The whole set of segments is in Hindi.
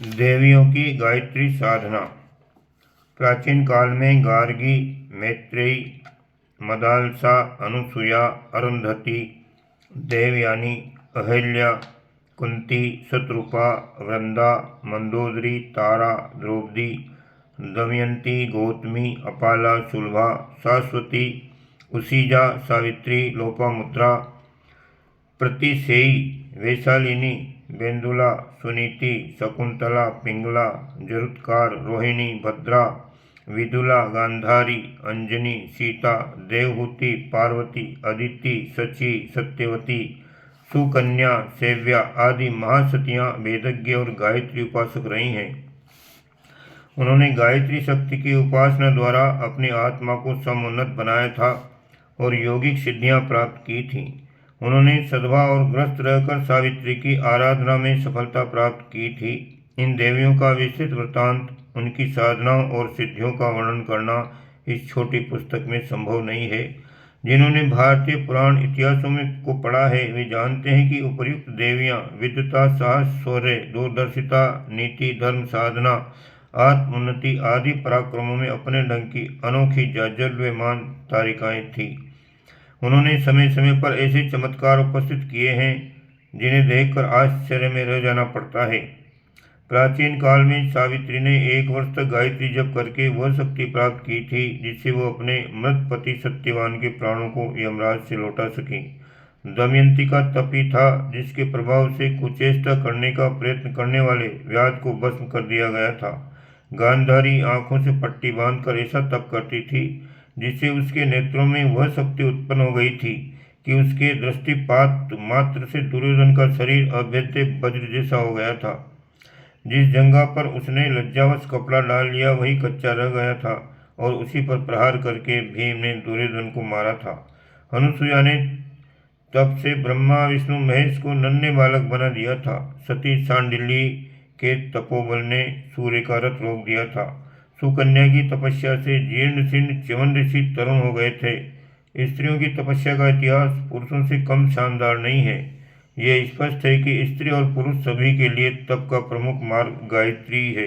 देवियों की गायत्री साधना। प्राचीन काल में गार्गी, मैत्रेयी, मदालसा, अनुसुया, अरुंधति, देवयानी, अहल्या, कुंती, शत्रुपा, वृंदा, मंदोदरी, तारा, द्रौपदी, दमयंती, गौतमी, अपाला, सुलभा, सरस्वती, उसीजा, सावित्री, लोपामुद्रा, प्रतिसेयी, वैशालिनी, बेंदुला, सुनीति, शकुंतला, पिंगला, जरुत्कार, रोहिणी, भद्रा, विदुला, गांधारी, अंजनी, सीता, देवहूति, पार्वती, अदिति, सची, सत्यवती, सुकन्या, सेव्या आदि महासतियाँ वेदज्ञ और गायत्री उपासक रही हैं। उन्होंने गायत्री शक्ति की उपासना द्वारा अपनी आत्मा को समुन्नत बनाया था और यौगिक सिद्धियाँ प्राप्त की थीं। उन्होंने सद्भाव और ग्रस्त रहकर सावित्री की आराधना में सफलता प्राप्त की थी। इन देवियों का विस्तृत वृत्तांत, उनकी साधनाओं और सिद्धियों का वर्णन करना इस छोटी पुस्तक में संभव नहीं है। जिन्होंने भारतीय पुराण इतिहासों में को पढ़ा है वे जानते हैं कि उपर्युक्त देवियाँ विद्वता, साहस, शौर्य, दूरदर्शिता, नीति, धर्म साधना, आत्मोन्नति आदि पराक्रमों में अपने ढंग की अनोखी जाज्वल्यमान तारिकाएँ थीं। उन्होंने समय समय पर ऐसे चमत्कार उपस्थित किए हैं जिन्हें देखकर आश्चर्य में रह जाना पड़ता है। प्राचीन काल में सावित्री ने 1 वर्ष तक गायत्री जप करके वह शक्ति प्राप्त की थी जिससे वो अपने मृत पति सत्यवान के प्राणों को यमराज से लौटा सकी। दमयंती का तप ही था जिसके प्रभाव से कुचेष्टा करने का प्रयत्न करने वाले व्याध को भस्म कर दिया गया था। गांधारी आंखों से पट्टी बांधकर ऐसा तप करती थी जिससे उसके नेत्रों में वह शक्ति उत्पन्न हो गई थी कि उसके दृष्टिपात मात्र से दुर्योधन का शरीर अभेद्य वज्र जैसा हो गया था। जिस जंगा पर उसने लज्जावश कपड़ा डाल लिया वही कच्चा रह गया था और उसी पर प्रहार करके भीम ने दुर्योधन को मारा था। अनुसुया ने तब से ब्रह्मा, विष्णु, महेश को नन्हे बालक बना दिया था। सती सांडिल्य के तपोबल ने सूर्य का रथ रोक दिया था। सुकन्या की तपस्या से जीर्ण शीर्ण च्यवन ऋषि तरुण हो गए थे। स्त्रियों की तपस्या का इतिहास पुरुषों से कम शानदार नहीं है। यह स्पष्ट है कि स्त्री और पुरुष सभी के लिए तप का प्रमुख मार्ग गायत्री है।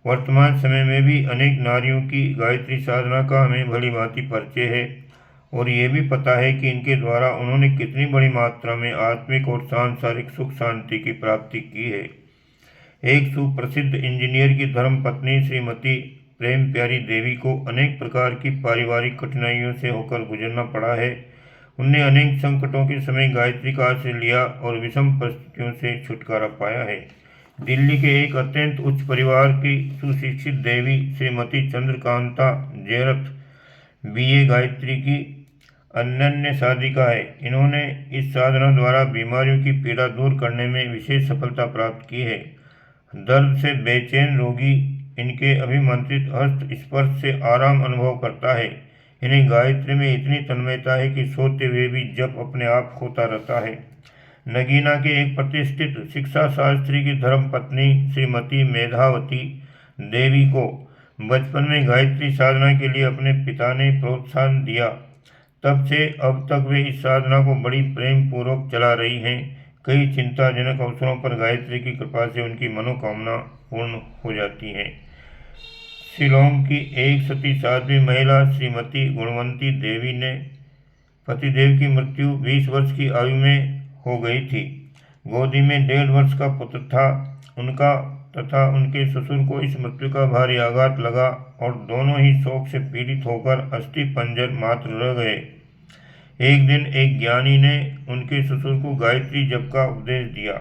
वर्तमान समय में भी अनेक नारियों की गायत्री साधना का हमें भली भांति परिचय है और ये भी पता है कि इनके द्वारा उन्होंने कितनी बड़ी मात्रा में आत्मिक और सांसारिक सुख शांति की प्राप्ति की है। एक सुप्रसिद्ध इंजीनियर की धर्मपत्नी श्रीमती प्रेम प्यारी देवी को अनेक प्रकार की पारिवारिक कठिनाइयों से होकर गुजरना पड़ा है। उनने अनेक संकटों के समय गायत्री का आश्रय लिया और विषम परिस्थितियों से छुटकारा पाया है। दिल्ली के एक अत्यंत उच्च परिवार की सुशिक्षित देवी श्रीमती चंद्रकांता जयरथ BA गायत्री की अनन्य साधिका है। इन्होंने इस साधना द्वारा बीमारियों की पीड़ा दूर करने में विशेष सफलता प्राप्त की है। दर्द से बेचैन रोगी इनके अभिमंत्रित हस्त स्पर्श से आराम अनुभव करता है। इन्हें गायत्री में इतनी तन्मयता है कि सोते हुए भी जप अपने आप खोता रहता है। नगीना के एक प्रतिष्ठित शिक्षा शास्त्री की धर्मपत्नी श्रीमती मेधावती देवी को बचपन में गायत्री साधना के लिए अपने पिता ने प्रोत्साहन दिया। तब से अब तक वे इस साधना को बड़ी प्रेम पूर्वक चला रही हैं। कई चिंताजनक अवसरों पर गायत्री की कृपा से उनकी मनोकामना पूर्ण हो जाती हैं। शिलोंग की एक सती साध्वी महिला श्रीमती गुणवंती देवी ने पतिदेव की मृत्यु 20 वर्ष की आयु में हो गई थी। गोदी में 1.5 वर्ष का पुत्र था। उनका तथा उनके ससुर को इस मृत्यु का भारी आघात लगा और दोनों ही शोक से पीड़ित होकर अस्थि पंजर मात्र रह गए। एक दिन एक ज्ञानी ने उनके ससुर को गायत्री जप का उपदेश दिया।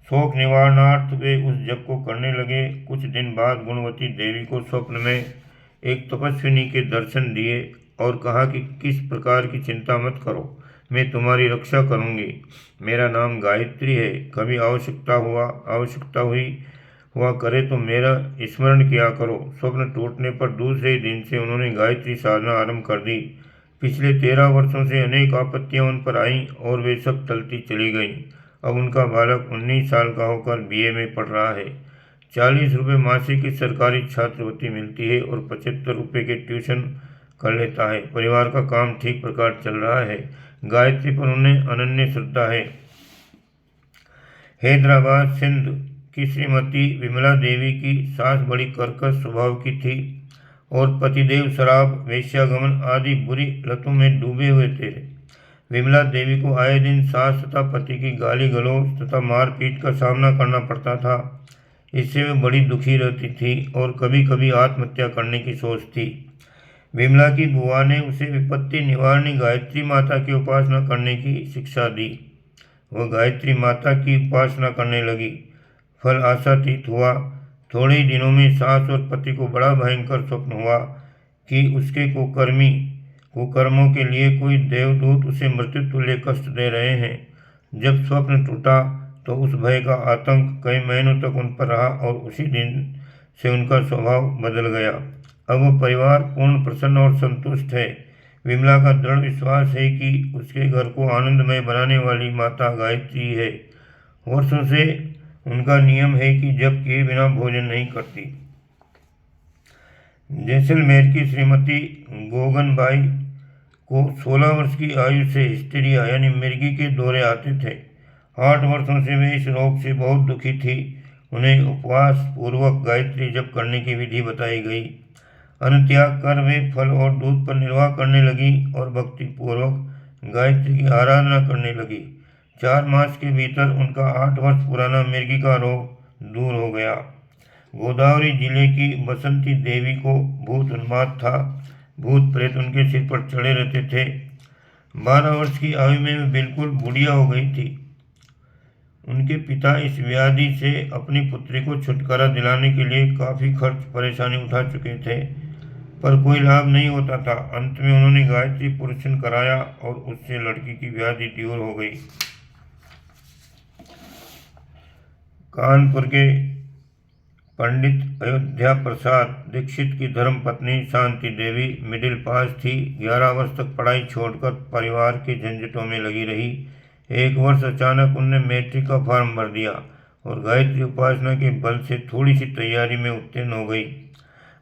शोक निवारणार्थ वे उस जप को करने लगे। कुछ दिन बाद गुणवती देवी को स्वप्न में एक तपस्विनी के दर्शन दिए और कहा कि किस प्रकार की चिंता मत करो, मैं तुम्हारी रक्षा करूंगी। मेरा नाम गायत्री है। कभी आवश्यकता हुआ करे तो मेरा स्मरण किया करो। स्वप्न टूटने पर दूसरे दिन से उन्होंने गायत्री साधना आरंभ कर दी। पिछले 13 वर्षों से अनेक आपत्तियां उन पर आईं और वे सब टलती चली गईं। अब उनका बालक 19 साल का होकर BA में पढ़ रहा है। 40 रुपये मासिक की सरकारी छात्रवृत्ति मिलती है और 75 रुपये के ट्यूशन कर लेता है। परिवार का काम ठीक प्रकार चल रहा है। गायत्री पर उन्हें अनन्य श्रद्धा है। हैदराबाद सिंध कि श्रीमती विमला देवी की सास बड़ी कर्कश स्वभाव की थी और पतिदेव शराब, वेश्यागमन आदि बुरी लतों में डूबे हुए थे। विमला देवी को आए दिन सास तथा पति की गाली गलौज तथा मारपीट का सामना करना पड़ता था। इससे वे बड़ी दुखी रहती थी और कभी कभी आत्महत्या करने की सोचती। विमला की बुआ ने उसे विपत्ति निवारणी गायत्री माता की उपासना करने की शिक्षा दी। वह गायत्री माता की उपासना करने लगी। फल आशातीत हुआ। थोड़े ही दिनों में सास और पति को बड़ा भयंकर स्वप्न हुआ कि उसके कुकर्मों के लिए कोई देवदूत उसे मृत्यु तुल्य कष्ट दे रहे हैं। जब स्वप्न टूटा तो उस भय का आतंक कई महीनों तक उन पर रहा और उसी दिन से उनका स्वभाव बदल गया। अब वह परिवार पूर्ण प्रसन्न और संतुष्ट है। विमला का दृढ़ विश्वास है कि उसके घर को आनंदमय बनाने वाली माता गायत्री है। वर्षों से उनका नियम है कि जप किए बिना भोजन नहीं करती। जैसलमेर की श्रीमती गोगनबाई को 16 वर्ष की आयु से हिस्टीरिया यानी मिर्गी के दौरे आते थे। 8 वर्षों से वे इस रोग से बहुत दुखी थी। उन्हें उपवास पूर्वक गायत्री जप करने की विधि बताई गई। अन्न त्याग कर वे फल और दूध पर निर्वाह करने लगी और भक्ति पूर्वक गायत्री की आराधना करने लगी। 4 मास के भीतर उनका 8 वर्ष पुराना मिर्गी का रोग दूर हो गया। गोदावरी जिले की बसंती देवी को भूत उन्माद था। भूत प्रेत उनके सिर पर चढ़े रहते थे। 12 वर्ष की आयु में वे बिल्कुल बुढ़िया हो गई थी। उनके पिता इस व्याधि से अपनी पुत्री को छुटकारा दिलाने के लिए काफ़ी खर्च परेशानी उठा चुके थे, पर कोई लाभ नहीं होता था। अंत में उन्होंने गायत्री पुरुषन कराया और उससे लड़की की व्याधि दूर हो गई। कानपुर के पंडित अयोध्या प्रसाद दीक्षित की धर्मपत्नी शांति देवी मिडिल पास थी। 11 वर्ष तक पढ़ाई छोड़कर परिवार के झंझटों में लगी रही। एक वर्ष अचानक उनने मैट्रिक का फॉर्म भर दिया और गायत्री उपासना के बल से थोड़ी सी तैयारी में उत्तीर्ण हो गई।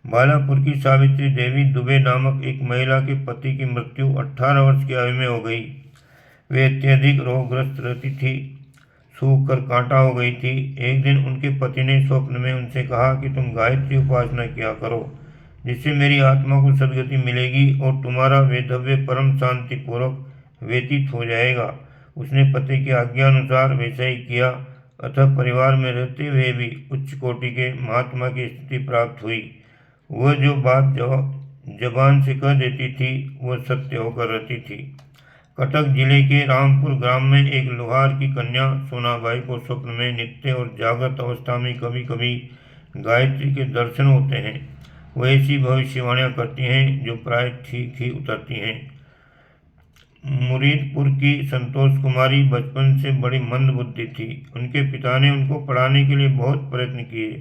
बालापुर की सावित्री देवी दुबे नामक एक महिला के पति की मृत्यु 18 वर्ष की आयु में हो गई। वे अत्यधिक रोगग्रस्त रहती थी, सूख कर कांटा हो गई थी। एक दिन उनके पति ने स्वप्न में उनसे कहा कि तुम गायत्री उपासना किया करो, जिससे मेरी आत्मा को सद्गति मिलेगी और तुम्हारा वैधव्य परम शांति पूर्वक व्यतीत हो जाएगा। उसने पति की आज्ञा अनुसार वैसा ही किया, अतः परिवार में रहते हुए भी उच्च कोटि के महात्मा की स्थिति प्राप्त हुई। वह जो बात जबान से कह देती थी वह सत्य होकर रहती थी। कटक जिले के रामपुर ग्राम में एक लोहार की कन्या सोनाबाई को स्वप्न में नित्य और जागृत अवस्था में कभी कभी गायत्री के दर्शन होते हैं। वह ऐसी भविष्यवाणियाँ करती हैं जो प्राय ठीक ही उतरती हैं। मुरीदपुर की संतोष कुमारी बचपन से बड़ी मंद बुद्धि थी। उनके पिता ने उनको पढ़ाने के लिए बहुत प्रयत्न किए,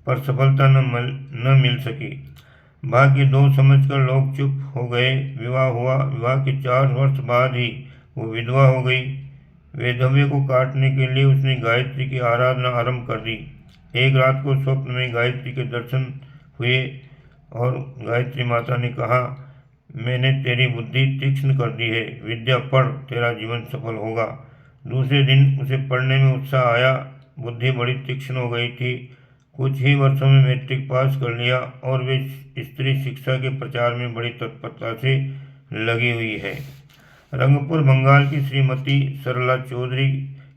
पर सफलता न मिल सकी। भाग्य दोष समझकर लोग चुप हो गए। विवाह हुआ। विवाह के 4 वर्ष बाद ही वो विधवा हो गई। वैधव्य को काटने के लिए उसने गायत्री की आराधना आरंभ कर दी। एक रात को स्वप्न में गायत्री के दर्शन हुए और गायत्री माता ने कहा, मैंने तेरी बुद्धि तीक्ष्ण कर दी है, विद्या पढ़, तेरा जीवन सफल होगा। दूसरे दिन उसे पढ़ने में उत्साह आया। बुद्धि बड़ी तीक्ष्ण हो गई थी। कुछ ही वर्षों में मैट्रिक पास कर लिया और वे स्त्री शिक्षा के प्रचार में बड़ी तत्परता से लगी हुई है। रंगपुर बंगाल की श्रीमती सरला चौधरी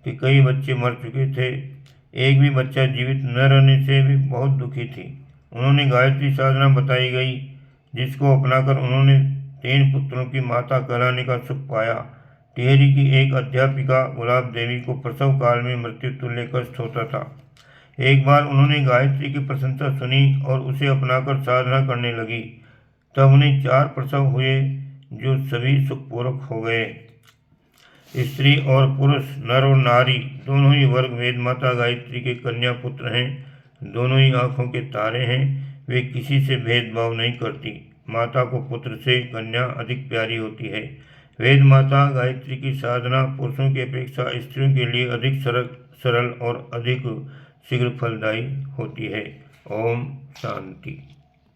के कई बच्चे मर चुके थे। एक भी बच्चा जीवित न रहने से भी बहुत दुखी थी। उन्होंने गायत्री साधना बताई गई, जिसको अपनाकर उन्होंने 3 पुत्रों की माता कहलाने का सुख पाया। टिहरी की एक अध्यापिका गुलाब देवी को प्रसव काल में मृत्यु तुल्य कष्ट होता था। एक बार उन्होंने गायत्री की प्रशंसा सुनी और उसे अपनाकर साधना करने लगी। तब उन्हें 4 प्रसव हुए जो सभी सुखपूर्वक हो गए। स्त्री और पुरुष, नर और नारी दोनों ही वर्ग वेद माता गायत्री के कन्या पुत्र हैं। दोनों ही आँखों के तारे हैं। वे किसी से भेदभाव नहीं करती। माता को पुत्र से कन्या अधिक प्यारी होती है। वेद माता गायत्री की साधना पुरुषों की अपेक्षा स्त्रियों के लिए अधिक सरल और अधिक शीघ्र फलदायी होती है। ओम शांति।